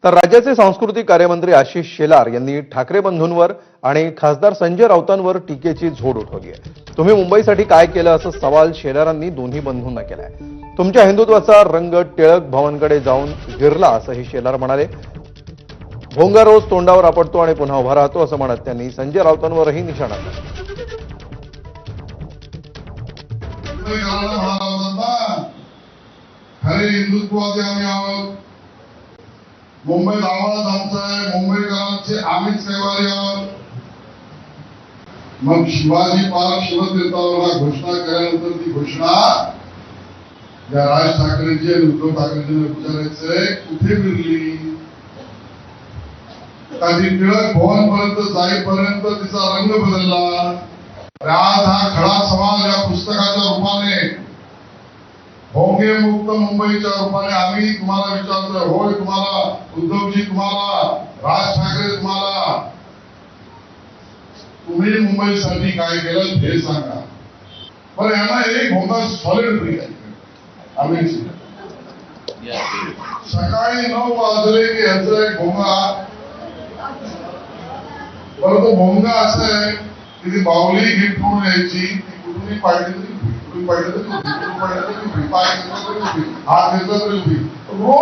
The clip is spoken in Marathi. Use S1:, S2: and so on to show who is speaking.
S1: तर राज्याचे सांस्कृतिक कार्यमंत्री आशिष शेलार यांनी ठाकरे बंधूंवर आणि खासदार संजय राऊतांवर टीकेची झोड उठवली आहे। तुम्ही मुंबईसाठी काय केलं असं सवाल शेलारांनी दोन्ही बंधूंना केलाय। तुमच्या हिंदुत्वाचा रंग टिळक भवनकडे जाऊन गिरला असंही शेलार म्हणाले। भोंगा रोज तोंडावर आपटतो आणि पुन्हा उभा राहतो असं म्हणत त्यांनी संजय राऊतांवरही निशाणा
S2: साधला। मुंबईत आवाज आमचा आहे, मुंबईकरांचे आम्हीच कैवारी आहोत। मग शिवाजी पार्क शिवतीर्थावर घोषणा केल्यानंतर ती घोषणा या राज ठाकरेंची आणि उद्धव ठाकरेंनी विचारायचंय कुठे मिळली? कधी टिळक भवन पर्यंत जाईपर्यंत तिचा रंग बदलला। आज हा खडा समाज या पुस्तकाच्या रूपाने भोंगे मुक्त मुंबईच्या रूपाने आम्ही तुम्हाला विचारतोय, होय तुम्हाला उद्धवजी, तुम्हाला राज ठाकरे, तुम्हाला तुम्ही मुंबईसाठी काय केलं हे सांगा। पण यांना एक भोंगा सॉलिड फ्री आहे। आम्ही सकाळी 9 वाजले की याचा एक भोंगा, परंतु भोंगा असं आहे की ती बाहुली गिफ्ट म्हणून यायची, ती कुठूनही पाडली तरी हात घेतला तरी